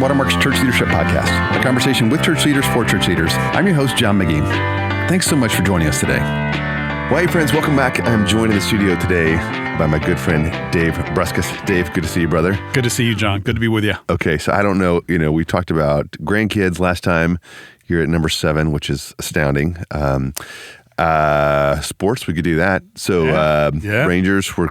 Watermark's Church Leadership Podcast, a conversation with church leaders for church leaders. I'm your host, John McGee. Thanks so much for joining us today. Well, hey friends, welcome back. I'm joined in the studio today by my good friend, Dave Bruskas. Dave, good to see you, brother. Good to see you, John. Good to be with you. Okay, so I don't know, we talked about grandkids last time. You're at number 7, which is astounding. Sports, we could do that. So Rangers, we're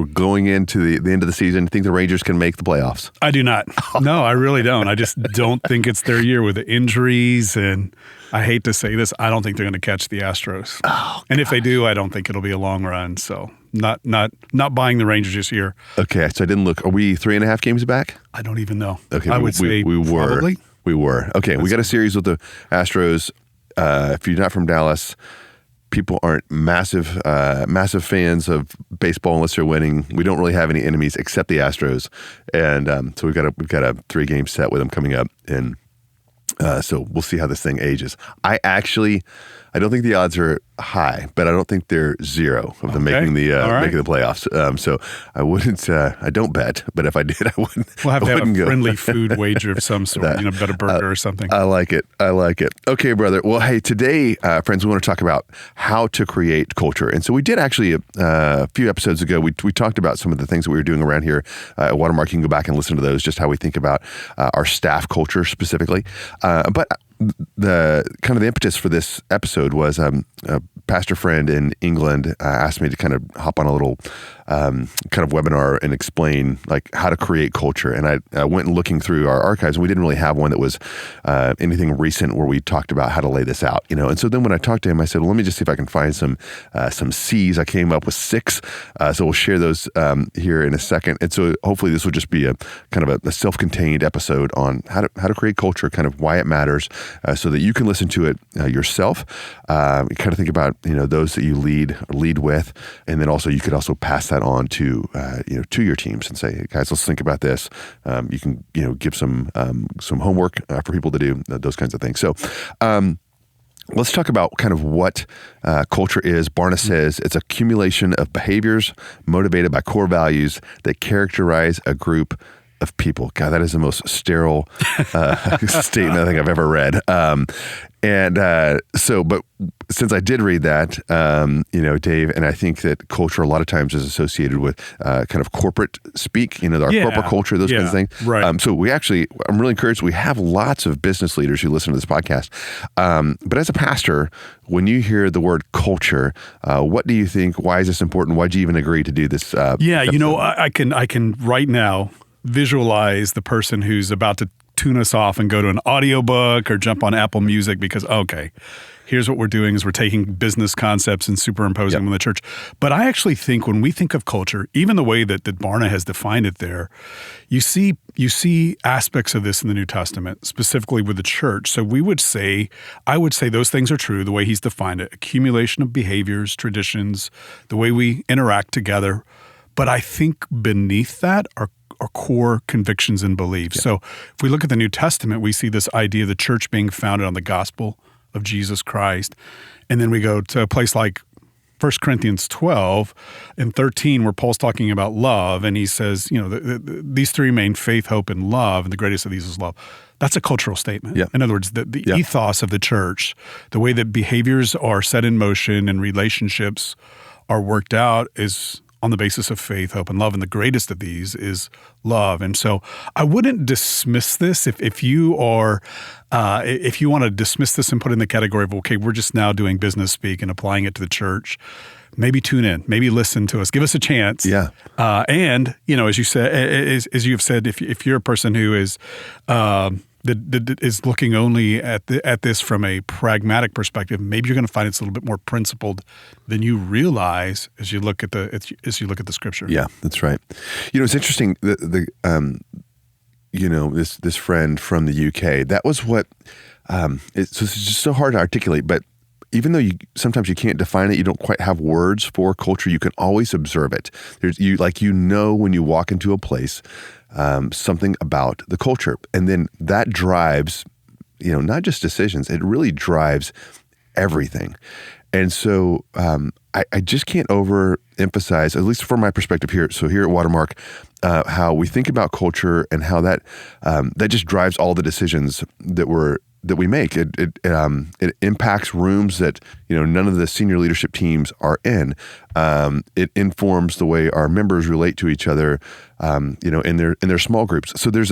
going into the end of the season. You think the Rangers can make the playoffs? I do not. No, I really don't. I just don't think it's their year with the injuries, and I hate to say this, I don't think they're going to catch the Astros. Oh, and if they do, I don't think it'll be a long run. So not buying the Rangers this year. Okay, so I didn't look. Are we 3.5 games back? I don't even know. Okay, I would say we were. Probably. We were. Okay, we got a series with the Astros. If you're not from Dallas, people aren't massive fans of baseball unless they're winning. We don't really have any enemies except the Astros, and so we've got a 3-game set with them coming up, and so we'll see how this thing ages. I don't think the odds are high, but I don't think they're 0 of them making the playoffs. So I wouldn't. I don't bet, but if I did, I wouldn't. We'll have to have a go. friendly food wager of some sort. Bet a burger or something. I like it. Okay, brother. Well, hey, today, friends, we want to talk about how to create culture. And so we did actually a few episodes ago. We talked about some of the things that we were doing around here at Watermark. You can go back and listen to those. Just how we think about our staff culture specifically, but. The kind of the impetus for this episode was a pastor friend in England asked me to kind of hop on a little kind of webinar and explain like how to create culture. And I went looking through our archives, and we didn't really have one that was anything recent where we talked about how to lay this out, And so then when I talked to him, I said, well, let me just see if I can find some C's. I came up with 6, so we'll share those here in a second. And so hopefully this will just be a kind of a self-contained episode on how to create culture, kind of why it matters. So that you can listen to it yourself. You kind of think about those that you lead with, and then also you could also pass that on to to your teams and say, hey, guys, let's think about this. You can give some homework for people to do, those kinds of things. So. Let's talk about kind of what culture is. Barna says it's a accumulation of behaviors motivated by core values that characterize a group of people. God, that is the most sterile statement I think I've ever read. But since I did read that, Dave, and I think that culture a lot of times is associated with kind of corporate speak, our corporate culture, those kinds of things. Right. So I'm really encouraged. We have lots of business leaders who listen to this podcast. But as a pastor, when you hear the word culture, what do you think? Why is this important? Why'd you even agree to do this? I can right now visualize the person who's about to tune us off and go to an audiobook or jump on Apple Music because, okay, here's what we're doing is we're taking business concepts and superimposing them on the church. But I actually think when we think of culture, even the way that Barna has defined it there, you see aspects of this in the New Testament, specifically with the church. So I would say those things are true, the way he's defined it, accumulation of behaviors, traditions, the way we interact together. But I think beneath that are core convictions and beliefs. Yeah. So if we look at the New Testament, we see this idea of the church being founded on the gospel of Jesus Christ. And then we go to a place like 1 Corinthians 12 and 13 where Paul's talking about love. And he says, these 3 remain: faith, hope, and love. And the greatest of these is love. That's a cultural statement. Yeah. In other words, the ethos of the church, the way that behaviors are set in motion and relationships are worked out is on the basis of faith, hope, and love. And the greatest of these is love. And so I wouldn't dismiss this if you want to dismiss this and put it in the category of, okay, we're just now doing business speak and applying it to the church. Maybe tune in, maybe listen to us, give us a chance. Yeah. And, as you said, as you've said, if you're a person who is, that is looking only at this from a pragmatic perspective, maybe you're going to find it's a little bit more principled than you realize as you look at the scripture. Yeah, that's right. It's interesting. This friend from the UK. That was what. It's just so hard to articulate, but. Even though sometimes you can't define it, you don't quite have words for culture, you can always observe it. When you walk into a place, something about the culture. And then that drives, not just decisions, it really drives everything. And so I just can't overemphasize, at least from my perspective here. So here at Watermark, how we think about culture and how that just drives all the decisions that we make. It impacts rooms that none of the senior leadership teams are in. It informs the way our members relate to each other, in their small groups. So there's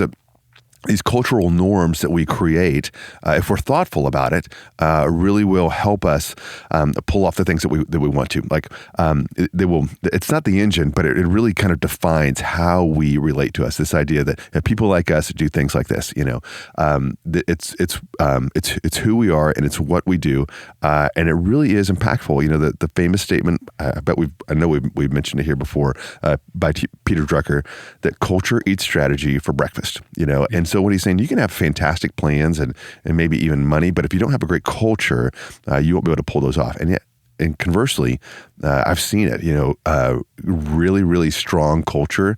these cultural norms that we create, if we're thoughtful about it, really will help us pull off the things that we want to. Like they will. It's not the engine, but it really kind of defines how we relate to us. This idea that people like us do things like this. It's who we are and it's what we do, and it really is impactful. The famous statement. I know we've mentioned it here before by Peter Drucker, that culture eats strategy for breakfast. And so what he's saying, you can have fantastic plans and maybe even money, but if you don't have a great culture, you won't be able to pull those off. And conversely, I've seen it, really, really strong culture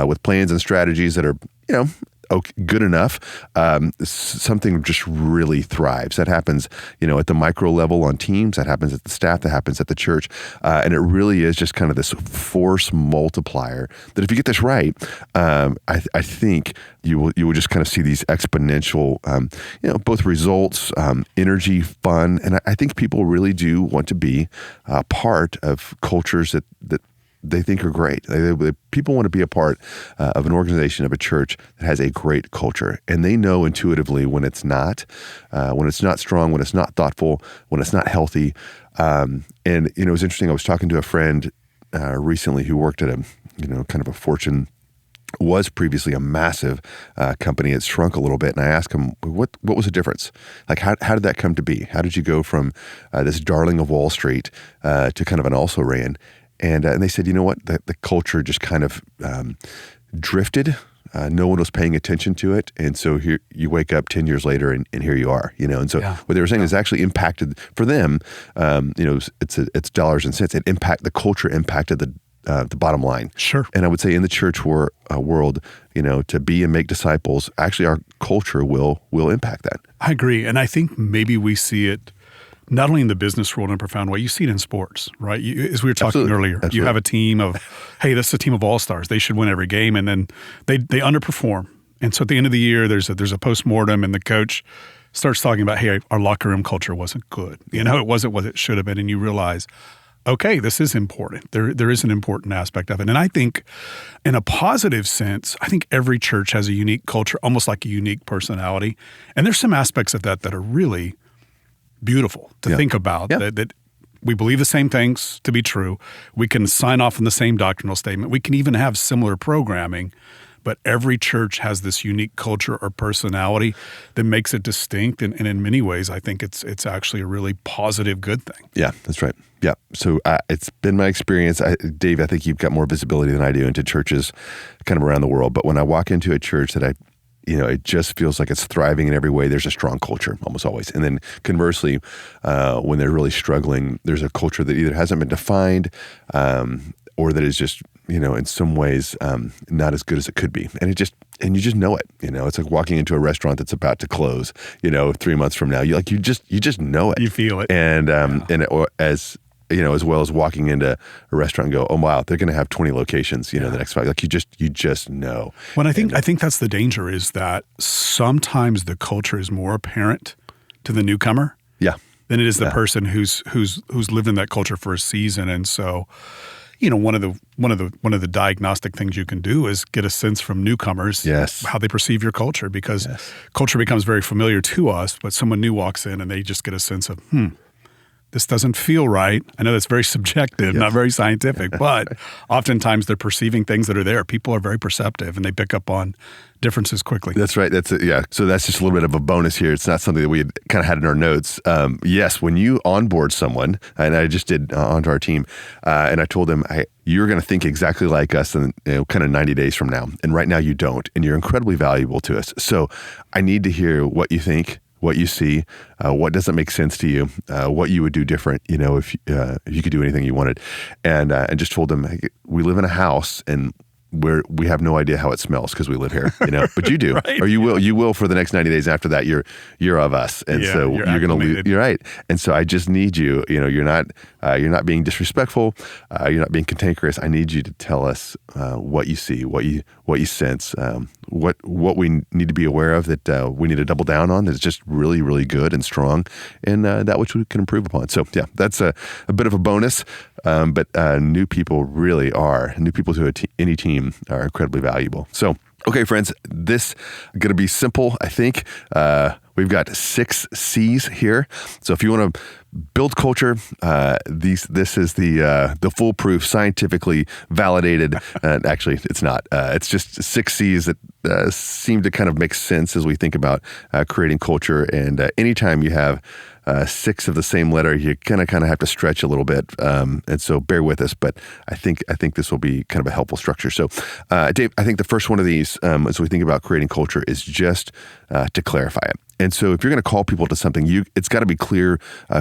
with plans and strategies that are, good enough. Something just really thrives. That happens, at the micro level on teams. That happens at the staff. That happens at the church. And it really is just kind of this force multiplier that if you get this right, I think you will just kind of see these exponential, both results, energy, fun. And I think people really do want to be part of cultures that they think are great. People want to be a part of an organization, of a church that has a great culture. And they know intuitively when it's not strong, when it's not thoughtful, when it's not healthy. And it was interesting. I was talking to a friend recently who worked at a kind of a Fortune, was previously a massive company. It's shrunk a little bit. And I asked him, what was the difference? Like, how did that come to be? How did you go from this darling of Wall Street to kind of an also-ran? And they said, you know what, the culture just kind of drifted. No one was paying attention to it. And so here you wake up 10 years later and here you are, And so what they were saying is actually impacted for them, it's dollars and cents. The culture impacted the bottom line. Sure. And I would say in the church world, to be and make disciples, actually our culture will impact that. I agree. And I think maybe we see it not only in the business world in a profound way, you see it in sports, right? As we were talking earlier, you have a team of, hey, this is a team of all-stars. They should win every game, and then they underperform. And so at the end of the year, there's a postmortem, and the coach starts talking about, hey, our locker room culture wasn't good. It wasn't what it should have been, and you realize, okay, this is important. There is an important aspect of it. And I think in a positive sense, I think every church has a unique culture, almost like a unique personality. And there's some aspects of that are really beautiful to think about, that we believe the same things to be true. We can sign off on the same doctrinal statement. We can even have similar programming, but every church has this unique culture or personality that makes it distinct. And in many ways, I think it's actually a really positive, good thing. Yeah, that's right. Yeah. So it's been my experience. Dave, I think you've got more visibility than I do into churches kind of around the world. But when I walk into a church that it just feels like it's thriving in every way. There's a strong culture almost always. And then conversely, when they're really struggling, there's a culture that either hasn't been defined or that is just, in some ways not as good as it could be. And you just know it. It's like walking into a restaurant that's about to close, 3 months from now. You just know it. You feel it. And as well as walking into a restaurant and go, oh wow, they're going to have 20 locations, the next 5. Like you just know. Well, I think that's the danger, is that sometimes the culture is more apparent to the newcomer, than it is the person who's lived in that culture for a season. And so, one of the diagnostic things you can do is get a sense from newcomers how they perceive your culture, because culture becomes very familiar to us, but someone new walks in and they just get a sense of, this doesn't feel right. I know that's very subjective, not very scientific, but oftentimes they're perceiving things that are there. People are very perceptive and they pick up on differences quickly. That's right. That's it. Yeah. So that's just a little bit of a bonus here. It's not something that we had kind of had in our notes. Yes, when you onboard someone, and I just did onto our team, and I told them, you're going to think exactly like us in kind of 90 days from now. And right now you don't. And you're incredibly valuable to us. So I need to hear what you think, what you see, what doesn't make sense to you, what you would do different, if you could do anything you wanted. And just told them, hey, we live in a house and we have no idea how it smells because we live here, but you do, Right. or you will for the next 90 days after that. You're of us, and Yeah, so you're you're going to leave. acclimated. You're right, and so I just need you. You're not being disrespectful. You're not being cantankerous. I need you to tell us what you see, what you sense, what we need to be aware of that we need to double down on. That's just really, really good and strong, and that which we can improve upon. So yeah, that's a bit of a bonus. But new people to any team are incredibly valuable. So, okay, friends, this is going to be simple, I think. We've got 6 C's here. So if you want to build culture, this is the foolproof, scientifically validated. Actually, it's not. It's just 6 C's that seem to kind of make sense as we think about creating culture. And anytime you have 6 of the same letter, you're kind of have to stretch a little bit, and so bear with us. But I think this will be kind of a helpful structure. So, Dave, I think the first one of these, as we think about creating culture, is just to clarify it. And so, if you're going to call people to something, it's got to be clear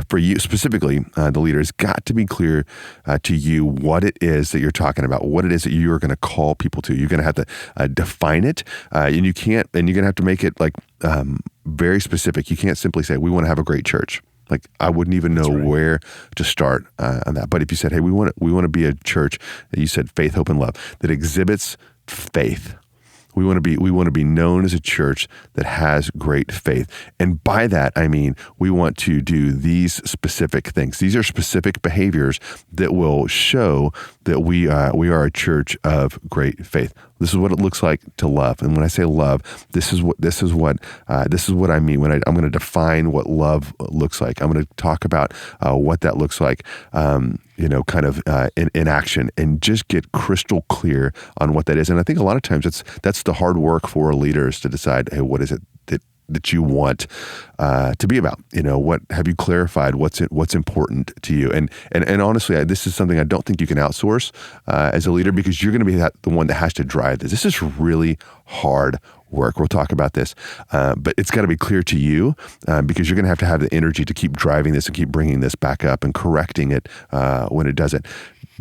for you specifically. The leader has got to be clear to you what it is that you're talking about, what it is that you are going to call people to. You're going to have to define it, and you're going to have to make it very specific. You can't simply say, we want to have a great church. Like, I wouldn't even know where to start on that. But if you said, hey, we want to be a church, that you said faith, hope, and love, that exhibits faith. We want to be known as a church that has great faith. And by that, I mean, we want to do these specific things. These are specific behaviors that will show that we are a church of great faith. This is what it looks like to love. And when I say love, this is what I mean when I'm going to define what love looks like. I'm going to talk about what that looks like, in action, and just get crystal clear on what that is. And I think a lot of times that's the hard work for leaders to decide, hey, what is it that you want to be about? What have you clarified? What's important to you? And honestly, this is something I don't think you can outsource as a leader, because you're going to be the one that has to drive this. This is really hard work. We'll talk about this, but it's got to be clear to you, because you're going to have the energy to keep driving this and keep bringing this back up and correcting it when it doesn't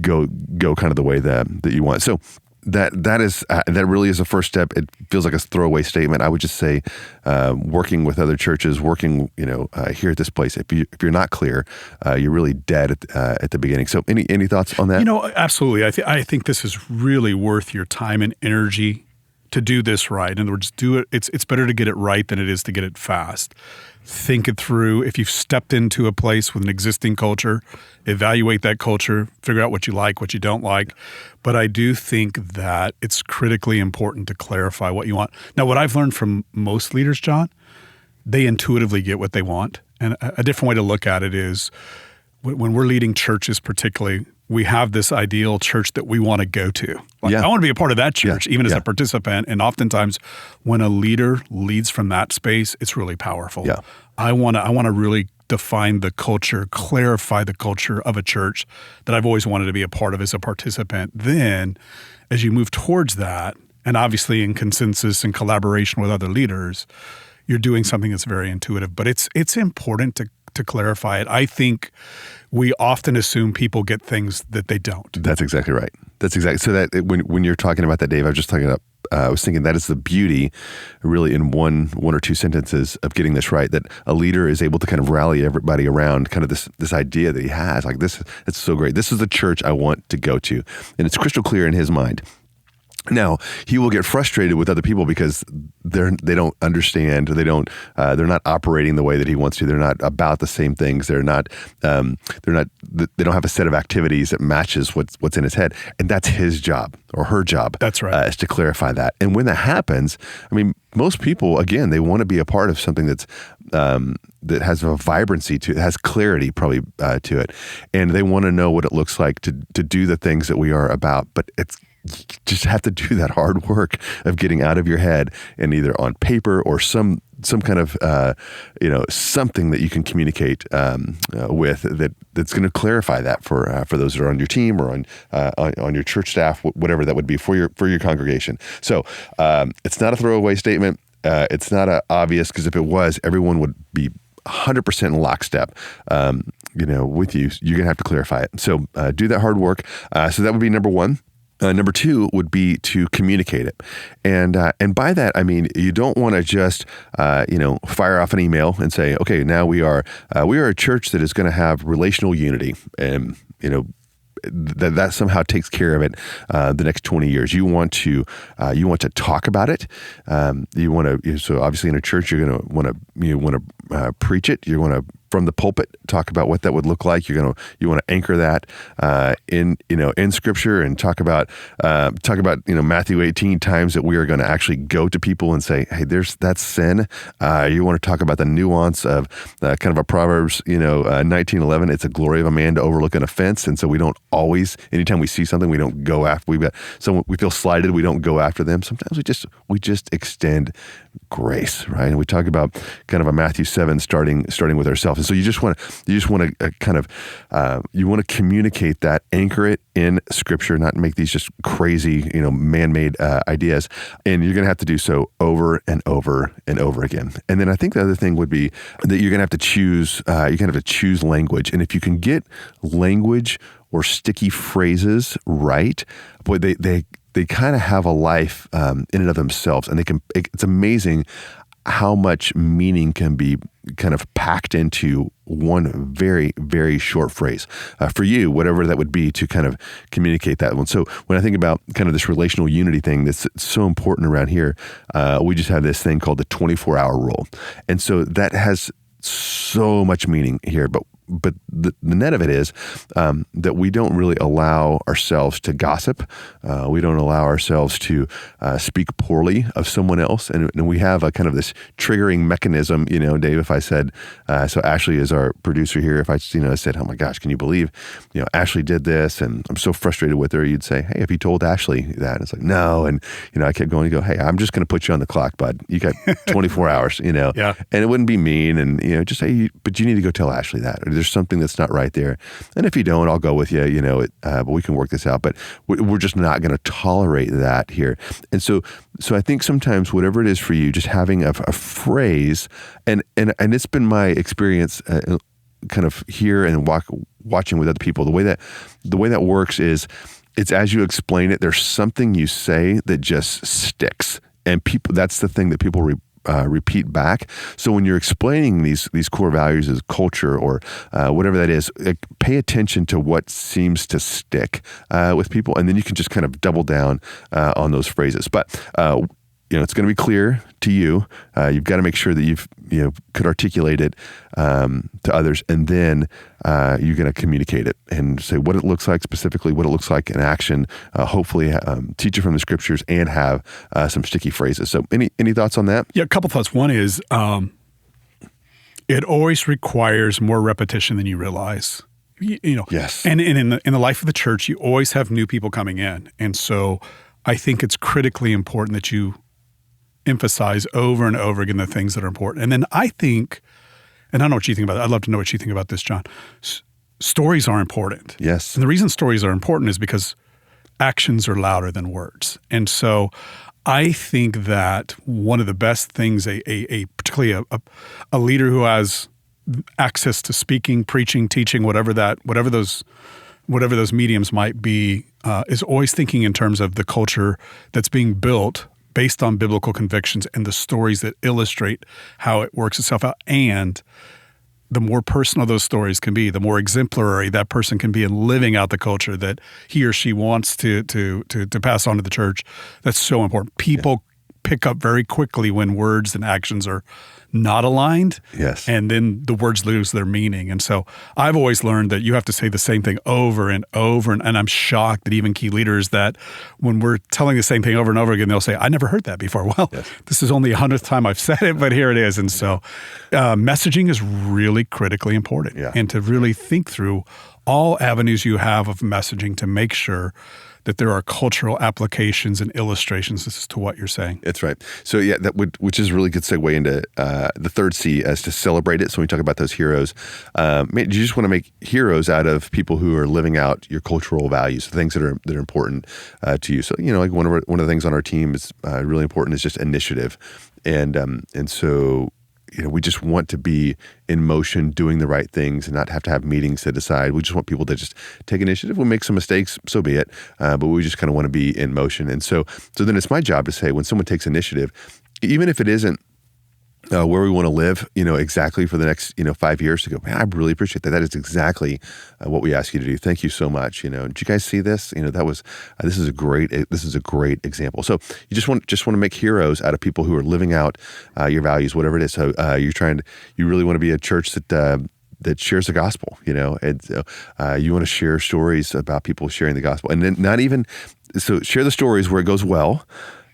go kind of the way that you want. So that really is the first step. It feels like a throwaway statement. I would just say, working with other churches, working here at this place, if you're not clear, you're really dead at the beginning. So any thoughts on that? Absolutely. I think this is really worth your time and energy to do this right. In other words, do it. It's better to get it right than it is to get it fast. Think it through. If you've stepped into a place with an existing culture, evaluate that culture, figure out what you like, what you don't like. But I do think that it's critically important to clarify what you want. Now, what I've learned from most leaders, John, they intuitively get what they want. And a different way to look at it is, when we're leading churches particularly, we have this ideal church that we want to go to. I want to be a part of that church, even as a participant. And oftentimes, when a leader leads from that space, it's really powerful. Yeah. I want to really define the culture, clarify the culture of a church that I've always wanted to be a part of as a participant. Then, as you move towards that, and obviously in consensus and collaboration with other leaders, you're doing something that's very intuitive. But it's important to clarify it. I think we often assume people get things that they don't. That's exactly right. So that when you're talking about that, Dave, I was thinking that is the beauty, really, in one or two sentences of getting this right, that a leader is able to kind of rally everybody around kind of this idea that he has. Like, this, it's so great. This is the church I want to go to. And it's crystal clear in his mind. Now, he will get frustrated with other people because they don't understand. They're not operating the way that he wants to. They're not about the same things. They don't have a set of activities that matches what's in his head. And that's his job or her job. That's right. Is to clarify that. And when that happens, I mean, most people, again, they want to be a part of something that's that has a vibrancy to it, has clarity probably to it. And they want to know what it looks like to do the things that we are about. But you just have to do that hard work of getting out of your head and either on paper or some kind of something that you can communicate with that's going to clarify that for those that are on your team or on your church staff, whatever that would be for your congregation. So it's not a throwaway statement. It's not obvious, because if it was, everyone would be 100% in lockstep, with you. You're going to have to clarify it. So do that hard work. So that would be number one. Number two would be to communicate it, and by that I mean you don't want to just fire off an email and say, okay, now we are a church that is going to have relational unity, and that somehow takes care of it the next 20 years. You want to talk about it. So obviously in a church you're going to want to preach it. You're going to from the pulpit talk about what that would look like. You want to anchor that in Scripture and talk about Matthew 18 times that we are going to actually go to people and say, hey, that's sin. You want to talk about the nuance of kind of a Proverbs 19:11. It's a glory of a man to overlook an offense, and so we don't always. Anytime we see something, we don't go after. We feel slighted. We don't go after them. Sometimes we just extend grace, right? And we talk about kind of a Matthew 7 starting with ourselves. And so you just want to communicate that, anchor it in Scripture, not make these just crazy, man-made ideas. And you're going to have to do so over and over and over again. And then I think the other thing would be that you're going to have to choose. Choose language. And if you can get language or sticky phrases right, boy, they kind of have a life in and of themselves, and it's amazing how much meaning can be kind of packed into one very, very short phrase. For you, whatever that would be to kind of communicate that one. So when I think about kind of this relational unity thing that's so important around here, we just have this thing called the 24-hour rule. And so that has so much meaning here, but the net of it is that we don't really allow ourselves to gossip. We don't allow ourselves to speak poorly of someone else. And we have a kind of this triggering mechanism, Dave, if I said, so Ashley is our producer here. If I said, oh my gosh, can you believe, Ashley did this and I'm so frustrated with her, you'd say, hey, have you told Ashley that? And it's like, no. And, I kept going to go, hey, I'm just going to put you on the clock, bud. You got 24 hours, Yeah. And it wouldn't be mean. And, just say, but you need to go tell Ashley that. Or there's something that's not right there. And if you don't, I'll go with you, but we can work this out. But we're just not going to tolerate that here. And so I think sometimes whatever it is for you, just having a phrase, and it's been my experience kind of here and watching with other people, the way that works is it's as you explain it, there's something you say that just sticks. And that's the thing that people repeat back. So when you're explaining these core values as culture or whatever that is, pay attention to what seems to stick with people, and then you can just kind of double down on those phrases. But it's going to be clear to you. You've got to make sure that you've could articulate it to others, and then you're going to communicate it and say what it looks like, specifically what it looks like in action. Hopefully, teach it from the Scriptures and have some sticky phrases. So, any thoughts on that? Yeah, a couple thoughts. One is it always requires more repetition than you realize. Yes. And in the life of the church, you always have new people coming in, and so I think it's critically important that you emphasize over and over again the things that are important. And then I think, and I don't know what you think about it. I'd love to know what you think about this, John. Stories are important. Yes. And the reason stories are important is because actions are louder than words. And so I think that one of the best things particularly a leader who has access to speaking, preaching, teaching, whatever those mediums might be, is always thinking in terms of the culture that's being built based on biblical convictions and the stories that illustrate how it works itself out. And the more personal those stories can be, the more exemplary that person can be in living out the culture that he or she wants to pass on to the church. That's so important. People pick up very quickly when words and actions are not aligned. Yes. And then the words lose their meaning. And so I've always learned that you have to say the same thing over and over. And I'm shocked that even key leaders, that when we're telling the same thing over and over again, they'll say, I never heard that before. Well, This is only the 100th time I've said it, but here it is. And so messaging is really critically important. Yeah. And to really think through all avenues you have of messaging to make sure that there are cultural applications and illustrations as to what you're saying. That's right. So which is a really good segue into the third C, as to celebrate it. So when we talk about those heroes, do you just want to make heroes out of people who are living out your cultural values, things that are important to you? So like one of the things on our team is really important is just initiative, and so we just want to be in motion, doing the right things, and not have to have meetings to decide. We just want people to just take initiative. We'll make some mistakes, so be it. But we just kind of want to be in motion. And so then it's my job to say, when someone takes initiative, even if it isn't where we want to live, exactly for the next, 5 years, to go, man, I really appreciate that. That is exactly what we ask you to do. Thank you so much. Did you guys see this? This is a great example. So you just want to make heroes out of people who are living out your values, whatever it is. So you really want to be a church that shares the gospel, and so, you want to share stories about people sharing the gospel, and then share the stories where it goes well.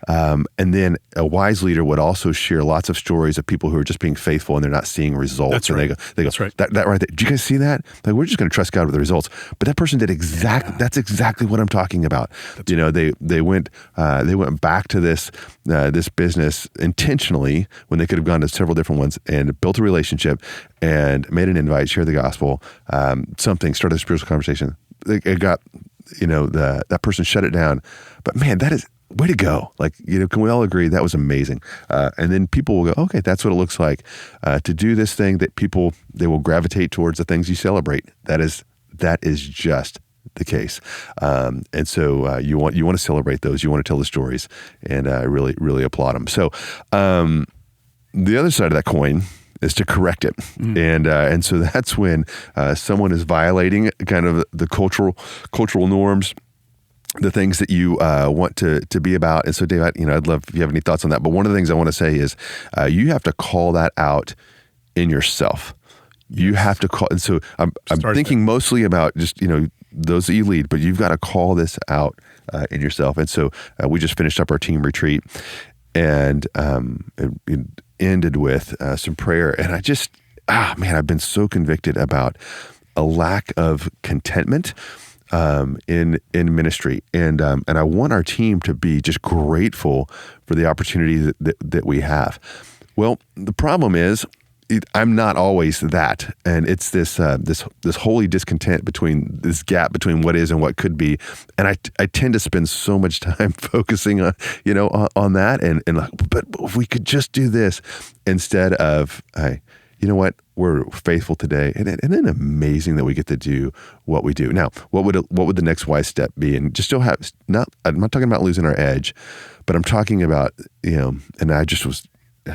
And then a wise leader would also share lots of stories of people who are just being faithful and they're not seeing results. That's and right. They go, That's right. That right there. Did you guys see that? Like, we're just going to trust God with the results. But that person did exactly. Yeah. That's exactly what I'm talking about. They went back to this business intentionally when they could have gone to several different ones, and built a relationship and made an invite, shared the gospel, started a spiritual conversation. It got, that person shut it down. But man, that is, way to go. Can we all agree that was amazing? And then people will go, okay, that's what it looks like to do this thing, that people, they will gravitate towards the things you celebrate. That is just the case. And so you want to celebrate those. You want to tell the stories, and really, really applaud them. So the other side of that coin is to correct it. And so that's when someone is violating kind of the cultural norms, the things that you want to be about. And so, Dave, I'd love if you have any thoughts on that. But one of the things I want to say is you have to call that out in yourself. You have to call. And so I'm thinking mostly about just, those that you lead, but you've got to call this out in yourself. And so we just finished up our team retreat, and it ended with some prayer. And I just, I've been so convicted about a lack of contentment in ministry, and I want our team to be just grateful for the opportunity that we have. Well, the problem is, I'm not always that, and it's this holy discontent between this gap between what is and what could be, and I tend to spend so much time focusing on on that, and but if we could just do this instead of, hey, you know what? We're faithful today, and then amazing that we get to do what we do. Now, what would the next wise step be? And just still have I'm not talking about losing our edge, but I'm talking about And I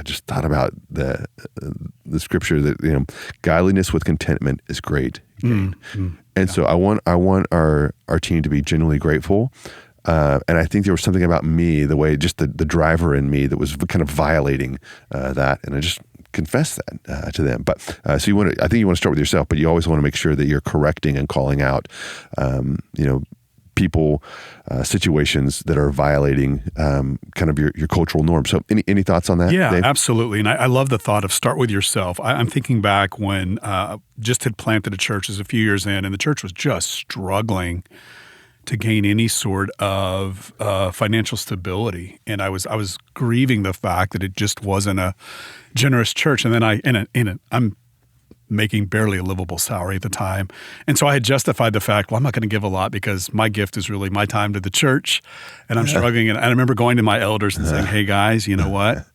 just thought about the scripture that godliness with contentment is great. So I want our team to be genuinely grateful. And I think there was something about me, the way just the driver in me, that was kind of violating that, and I just confess that to them. But so I think you want to start with yourself, but you always want to make sure that you're correcting and calling out, people, situations that are violating kind of your cultural norms. So any thoughts on that? Yeah, Dave? Absolutely. And I love the thought of start with yourself. I'm thinking back when just had planted a church as a few years in, and the church was just struggling to gain any sort of financial stability, and I was grieving the fact that it just wasn't a generous church. And then I'm making barely a livable salary at the time, and so I had justified the fact, well, I'm not going to give a lot because my gift is really my time to the church, and I'm struggling. And I remember going to my elders and saying, "Hey guys, you know what?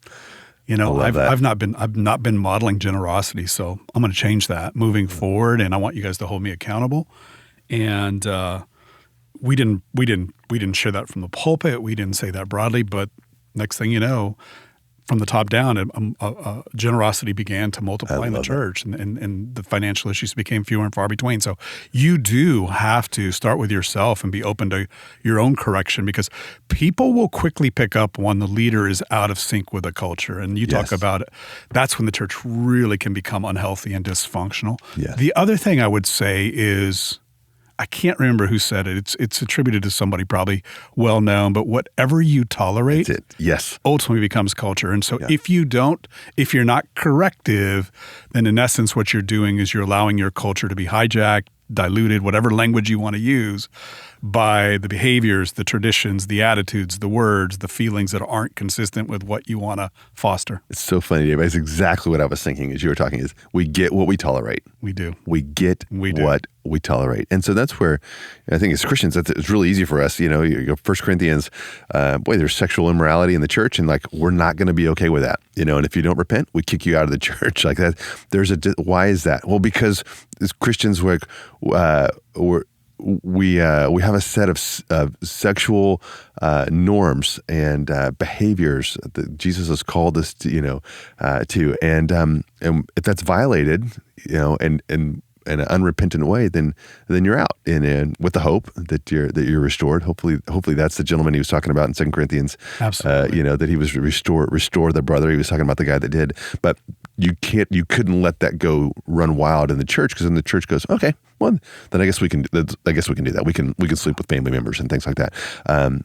I've not been modeling generosity, so I'm going to change that moving forward, and I want you guys to hold me accountable." And we didn't share that from the pulpit. We didn't say that broadly, but next thing you know, from the top down, generosity began to multiply in the church, and the financial issues became fewer and far between. So you do have to start with yourself and be open to your own correction, because people will quickly pick up when the leader is out of sync with the culture. And you talk about it. That's when the church really can become unhealthy and dysfunctional. Yes. The other thing I would say is, I can't remember who said it. It's attributed to somebody probably well known, but whatever you tolerate, ultimately becomes culture. And so if you're not corrective, then in essence what you're doing is you're allowing your culture to be hijacked, diluted, whatever language you want to use, by the behaviors, the traditions, the attitudes, the words, the feelings that aren't consistent with what you want to foster. It's so funny, Dave. It's exactly what I was thinking as you were talking, is we get what we tolerate. We do. We get what we tolerate. And so that's where I think as Christians, it's really easy for us. You go 1 Corinthians, there's sexual immorality in the church, and like, we're not going to be okay with that. And if you don't repent, we kick you out of the church like that. Why is that? Well, because as Christians, we have a set of sexual norms and behaviors that Jesus has called us to, and if that's violated, in an unrepentant way, then you're out. And with the hope that you're restored. Hopefully that's the gentleman he was talking about in 2 Corinthians. Absolutely. That he was restore the brother. He was talking about the guy that did. But you couldn't let that go run wild in the church, because then the church goes, okay, well, then I guess we can do that. We can sleep with family members and things like that.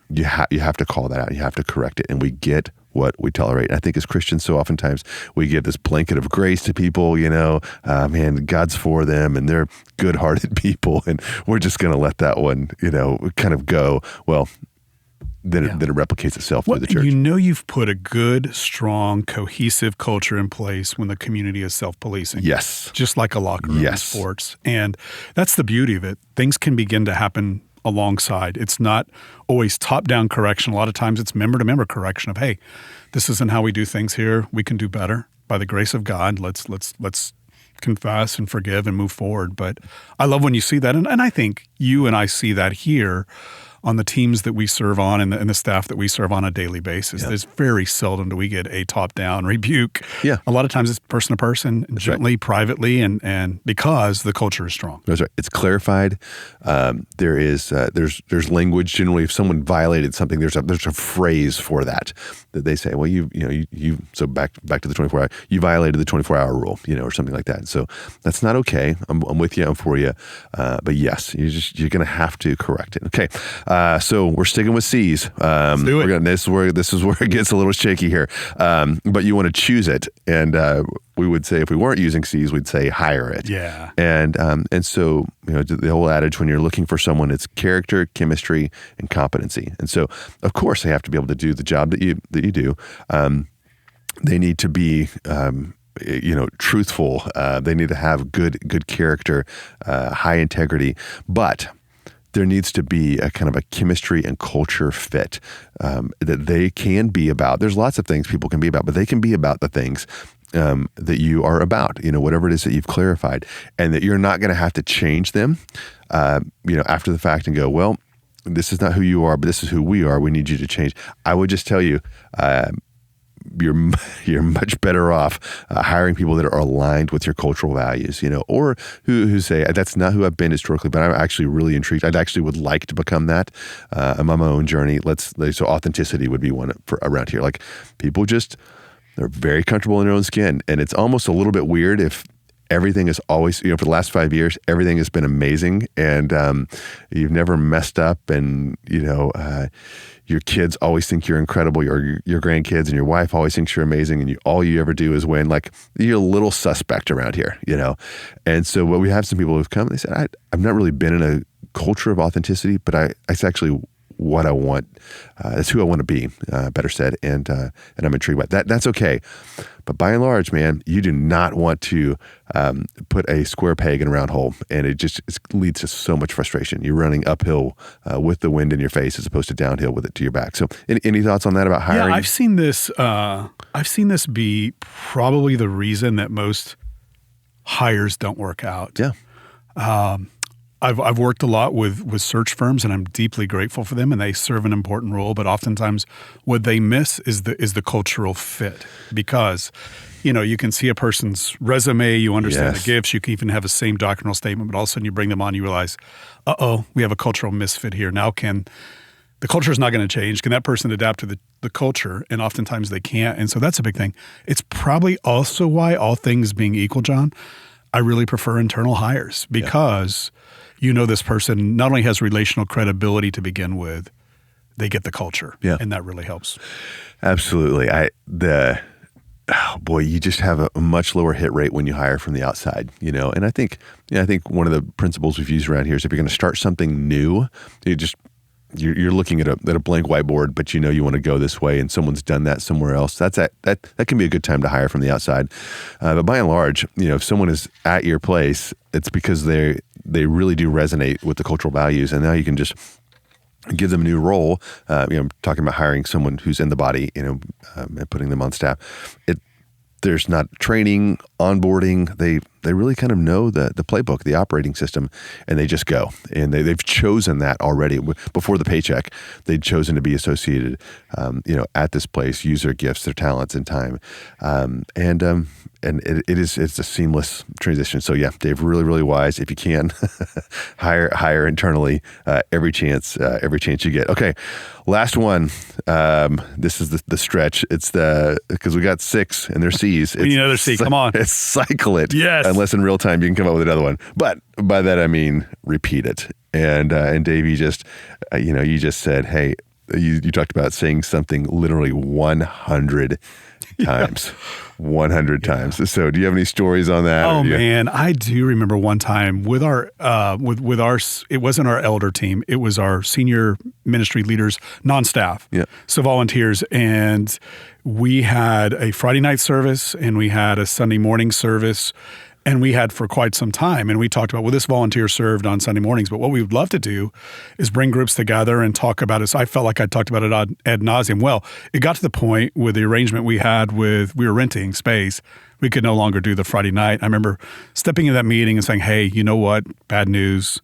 You have to call that out. You have to correct it, and we get what we tolerate. And I think as Christians, so oftentimes we give this blanket of grace to people, man, God's for them and they're good-hearted people, and we're just going to let that one, kind of go. Well, then it replicates itself through the church. You've put a good, strong, cohesive culture in place when the community is self-policing. Yes. Just like a locker room in sports. And that's the beauty of it. Things can begin to happen alongside. It's not always top-down correction. A lot of times it's member-to-member correction of, hey, this isn't how we do things here. We can do better. By the grace of God, let's confess and forgive and move forward. But I love when you see that. And I think you and I see that here on the teams that we serve on and the staff that we serve on a daily basis. There's very seldom do we get a top-down rebuke. Yeah. A lot of times it's person to person, gently, privately, and because the culture is strong. That's right. It's clarified. There's language. Generally, if someone violated something, there's a phrase for that they say. Well, so back to the 24-hour. You violated the 24-hour rule, or something like that. So that's not okay. I'm with you. I'm for you. But yes, you're going to have to correct it. Okay. So we're sticking with C's. Let's do it. This is where it gets a little shaky here. But you want to choose it, and we would say if we weren't using C's, we'd say hire it. Yeah. And so the whole adage when you're looking for someone, it's character, chemistry, and competency. And so of course they have to be able to do the job that you do. They need to be truthful. They need to have good character, high integrity, but there needs to be a kind of a chemistry and culture fit that they can be about. There's lots of things people can be about, but they can be about the things that you are about, whatever it is that you've clarified, and that you're not going to have to change them, after the fact and go, well, this is not who you are, but this is who we are. We need you to change. I would just tell you, you're much better off hiring people that are aligned with your cultural values, or who say, that's not who I've been historically, but I'm actually really intrigued. I actually would like to become that. I'm on my own journey. So authenticity would be one for around here. Like people they're very comfortable in their own skin. And it's almost a little bit weird if everything is always, for the last 5 years, everything has been amazing, and you've never messed up, and your kids always think you're incredible. Your grandkids and your wife always thinks you're amazing, and all you ever do is win. Like you're a little suspect around here, And so, what we have some people who've come, and they said, I've not really been in a culture of authenticity, but it's actually what I want. It's who I want to be, better said, and I'm intrigued by that. That's okay. But by and large, man, you do not want to put a square peg in a round hole, and it leads to so much frustration. You're running uphill with the wind in your face as opposed to downhill with it to your back. So, any thoughts on that about hiring? Yeah, I've seen this be probably the reason that most hires don't work out. Yeah. I've worked a lot with search firms, and I'm deeply grateful for them, and they serve an important role. But oftentimes, what they miss is the cultural fit, because you can see a person's resume, you understand the gifts, you can even have the same doctrinal statement, but all of a sudden you bring them on, you realize, we have a cultural misfit here. Now, the culture is not going to change. Can that person adapt to the culture? And oftentimes they can't, and so that's a big thing. It's probably also why, all things being equal, John, I really prefer internal hires, because this person not only has relational credibility to begin with, they get the culture. Yeah. And that really helps. Absolutely. You just have a much lower hit rate when you hire from the outside, and I think one of the principles we've used around here is if you're going to start something new, you just you're looking at a blank whiteboard, but you know you want to go this way, and someone's done that somewhere else. That can be a good time to hire from the outside. But by and large, if someone is at your place, it's because they really do resonate with the cultural values, and now you can just give them a new role. Talking about hiring someone who's in the body, and putting them on staff. There's not training, onboarding. They really kind of know the playbook, the operating system, and they just go. And they've chosen that already before the paycheck. They'd chosen to be associated, at this place, use their gifts, their talents, and time. And it's a seamless transition. So yeah, Dave, really, really wise. If you can, hire internally every chance you get. Okay, last one. This is the stretch. It's because we got 6 and they're C's. We need another C. Come on. It's cycle it. Yes. Unless in real time you can come up with another one. But by that I mean repeat it. And Dave, you just said, hey, you talked about saying something literally 100 times. 100 times. So do you have any stories on that? Oh man, I do remember one time with our it wasn't our elder team, it was our senior ministry leaders, non-staff. Yeah. So volunteers, and we had a Friday night service and we had a Sunday morning service. And we had for quite some time. And we talked about, this volunteer served on Sunday mornings, but what we would love to do is bring groups together and talk about it. So I felt like I talked about it ad nauseum. Well, it got to the point with the arrangement we had we were renting space. We could no longer do the Friday night. I remember stepping into that meeting and saying, hey, you know what? Bad news.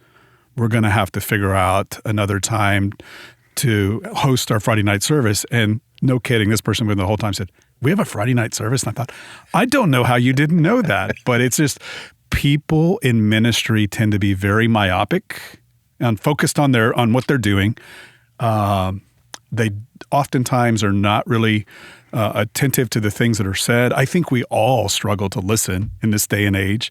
We're going to have to figure out another time to host our Friday night service. And no kidding, this person the whole time said, we have a Friday night service. And I thought, I don't know how you didn't know that, but it's just people in ministry tend to be very myopic and focused on what they're doing. They oftentimes are not really attentive to the things that are said. I think we all struggle to listen in this day and age.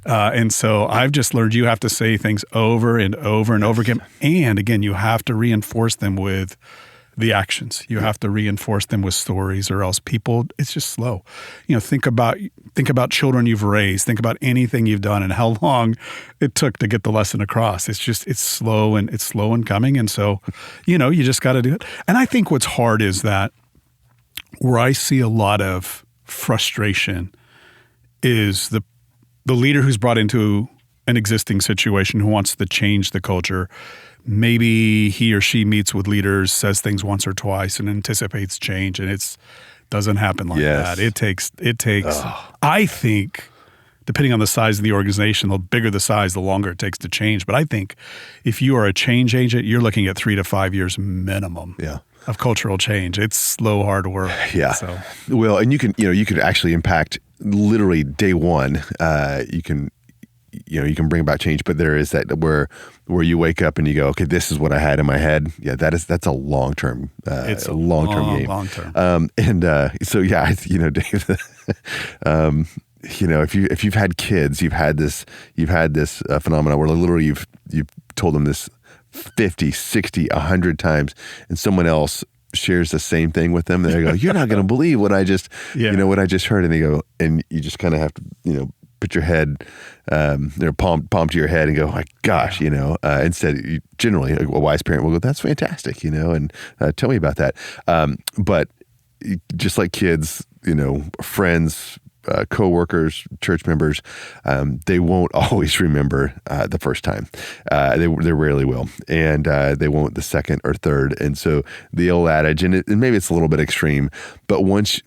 And so I've just learned you have to say things over and over and over again. And again, you have to reinforce them with the actions. You have to reinforce them with stories, or else people, it's just slow. Think about children you've raised. Think about anything you've done and how long it took to get the lesson across. It's slow and coming. And so, you just got to do it. And I think what's hard is that where I see a lot of frustration is the leader who's brought into an existing situation who wants to change the culture. Maybe he or she meets with leaders, says things once or twice, and anticipates change, and it doesn't happen like that. It takes. I think, depending on the size of the organization, the bigger the size, the longer it takes to change. But I think if you are a change agent, you're looking at 3 to 5 years minimum. Yeah. Of cultural change. It's slow, hard work. Yeah. So. Well, and you could actually impact literally day one. You can bring about change, but there is that where you wake up and you go, okay, this is what I had in my head. Yeah, that's a long-term, it's a long-term game. Long-term. So yeah, Dave, if you've had kids, you've had this phenomenon where literally you've told them this 50, 60, 100 times, and someone else shares the same thing with them. They go, you're not going to believe what I just, what I just heard. And they go, and you just kind of have to, put your head, palm to your head and go, my gosh, instead, generally a wise parent will go, that's fantastic, and tell me about that. But just like kids, friends, co-workers, church members, they won't always remember the first time. They rarely will, and they won't the second or third. And so the old adage, and maybe it's a little bit extreme, but once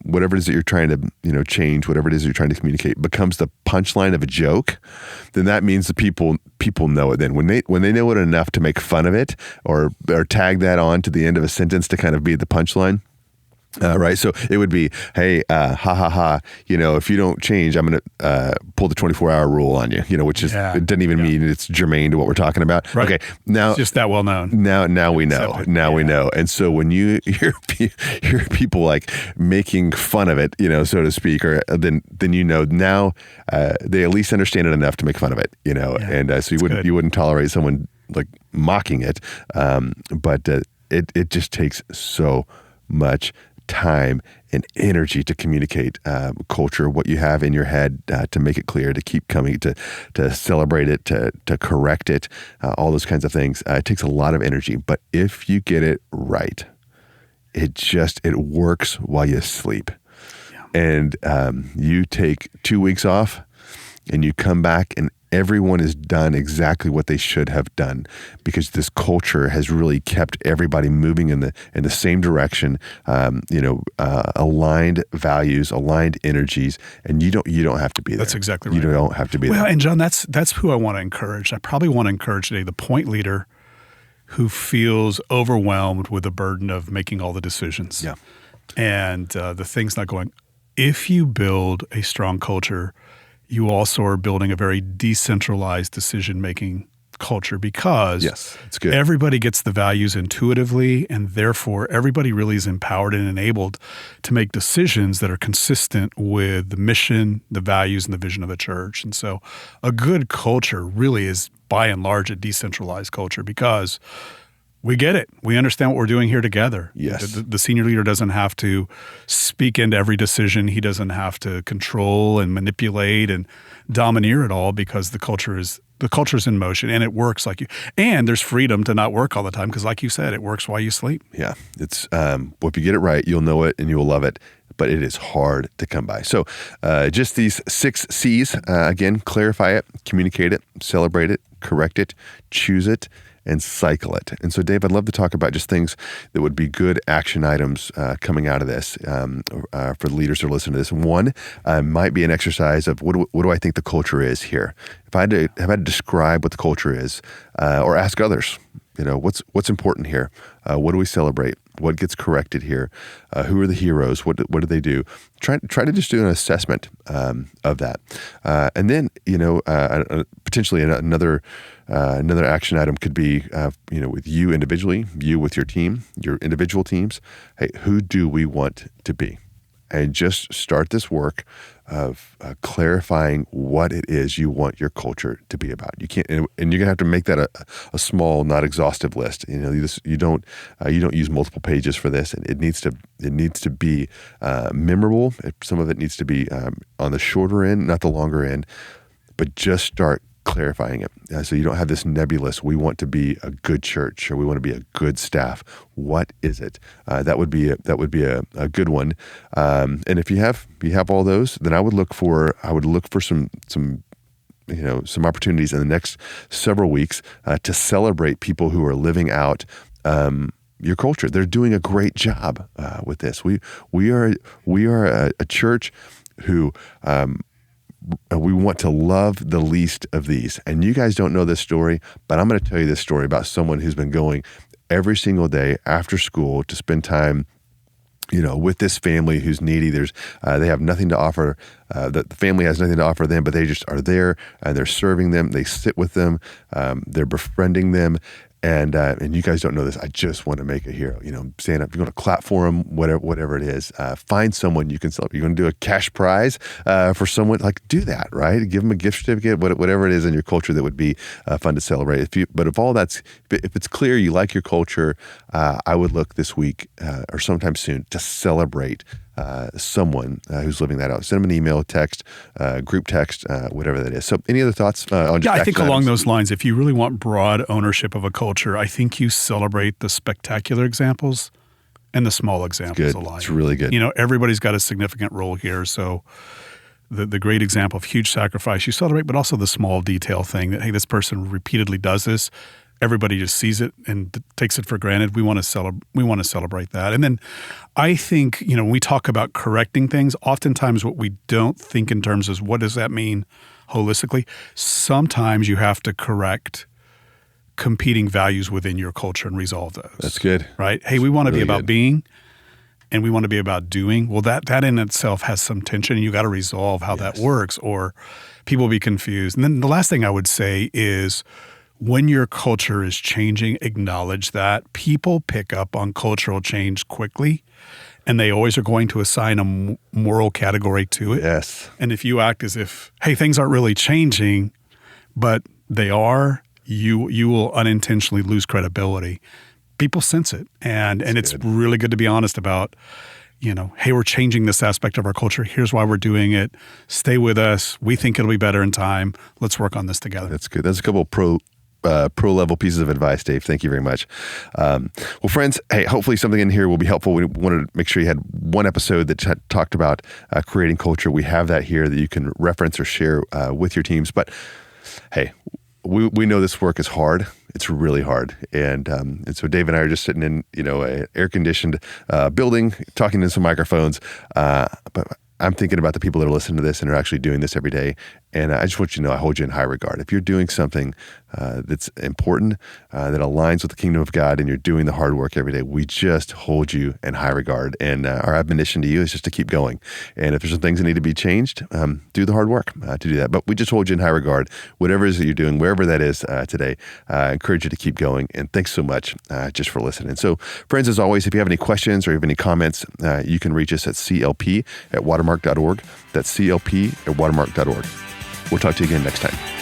whatever it is that you're trying to change, whatever it is you're trying to communicate, becomes the punchline of a joke, then that means the people know it. Then when they know it enough to make fun of it or tag that on to the end of a sentence to kind of be the punchline. Right. So it would be, hey, ha ha ha, if you don't change, I'm going to pull the 24-hour rule on you, which is, it doesn't even mean it's germane to what we're talking about. Right. Okay. Now it's just that well known. Now we know. We know. And so when you hear people like making fun of it, so to speak, or then now they at least understand it enough to make fun of it, and so you wouldn't tolerate someone like mocking it. But it just takes so much time and energy to communicate culture, what you have in your head, to make it clear, to keep coming, to celebrate it, to correct it, all those kinds of things. It takes a lot of energy, but if you get it right, it works while you sleep. Yeah. And you take 2 weeks off and you come back and everyone has done exactly what they should have done, because this culture has really kept everybody moving in the same direction. Aligned values, aligned energies, and you don't have to be there. That's exactly right. You don't have to be there. Well, and John, that's who I want to encourage. I probably want to encourage today the point leader who feels overwhelmed with the burden of making all the decisions. Yeah, and the things not going. If you build a strong culture, you also are building a very decentralized decision-making culture, because yes, it's good. Everybody gets the values intuitively, and therefore everybody really is empowered and enabled to make decisions that are consistent with the mission, the values, and the vision of the church. And so a good culture really is, by and large, a decentralized culture, because we get it. We understand what we're doing here together. Yes. The senior leader doesn't have to speak into every decision. He doesn't have to control and manipulate and domineer it all, because the culture is in motion and it works like you. And there's freedom to not work all the time, because, like you said, it works while you sleep. Yeah, it's if you get it right, you'll know it and you will love it. But it is hard to come by. So just these 6 C's, again: clarify it, communicate it, celebrate it, correct it, choose it, and cycle it. And so, Dave, I'd love to talk about just things that would be good action items coming out of this for the leaders who are listening to this. One might be an exercise of what do I think the culture is here? If I had to describe what the culture is, or ask others, what's important here? What do we celebrate? What gets corrected here? Who are the heroes? What do they do? Try to just do an assessment of that, and then potentially another action item could be with you individually, you with your team, your individual teams. Hey, who do we want to be? And just start this work of clarifying what it is you want your culture to be about. You can't, and you're gonna have to make that a small, not exhaustive list. You don't use multiple pages for this, and it needs to be memorable. Some of it needs to be on the shorter end, not the longer end, but just start clarifying it, so you don't have this nebulous, we want to be a good church, or we want to be a good staff. What is it? That would be a good one. And if you have all those, then I would look for some opportunities in the next several weeks to celebrate people who are living out your culture. They're doing a great job with this. We are a church who we want to love the least of these. And you guys don't know this story, but I'm going to tell you this story about someone who's been going every single day after school to spend time with this family who's needy. They have nothing to offer. The family has nothing to offer them, but they just are there and they're serving them. They sit with them. They're befriending them. And you guys don't know this. I just want to make a hero. Stand up. You're going to clap for them, whatever it is. Find someone you can celebrate. You're going to do a cash prize for someone. Do that, right? Give them a gift certificate, whatever it is in your culture that would be fun to celebrate. If it's clear you like your culture, I would look this week or sometime soon to celebrate someone who's living that out. Send them an email, text, group text, whatever that is. So any other thoughts on just I think along those lines, if you really want broad ownership of a culture, I think you celebrate the spectacular examples and the small examples alike. It's really good. Everybody's got a significant role here. So the great example of huge sacrifice you celebrate, but also the small detail thing that, hey, this person repeatedly does this. Everybody just sees it and takes it for granted. We want to celebrate that. And then I think, when we talk about correcting things, oftentimes what we don't think in terms of what does that mean holistically. Sometimes you have to correct competing values within your culture and resolve those. That's good. Right? Hey, we want to be about being, and we want to be about doing. Well, that in itself has some tension, and you got to resolve how that works, or people be confused. And then the last thing I would say is, when your culture is changing, acknowledge that. People pick up on cultural change quickly, and they always are going to assign a moral category to it. Yes. And if you act as if, hey, things aren't really changing, but they are, you will unintentionally lose credibility. People sense it, and it's really good to be honest about, hey, we're changing this aspect of our culture. Here's why we're doing it. Stay with us. We think it'll be better in time. Let's work on this together. That's good. That's a couple of pro level pieces of advice, Dave. Thank you very much. Well, friends, hey, hopefully something in here will be helpful. We wanted to make sure you had one episode that talked about creating culture. We have that here that you can reference or share with your teams. But hey, we know this work is hard. It's really hard. And so Dave and I are just sitting in, an air-conditioned building, talking to some microphones. But I'm thinking about the people that are listening to this and are actually doing this every day. And I just want you to know I hold you in high regard. If you're doing something that's important, that aligns with the kingdom of God, and you're doing the hard work every day, we just hold you in high regard. And our admonition to you is just to keep going. And if there's some things that need to be changed, do the hard work to do that. But we just hold you in high regard. Whatever it is that you're doing, wherever that is today, I encourage you to keep going. And thanks so much just for listening. So friends, as always, if you have any questions or you have any comments, you can reach us at clp@watermark.org. That's clp@watermark.org. We'll talk to you again next time.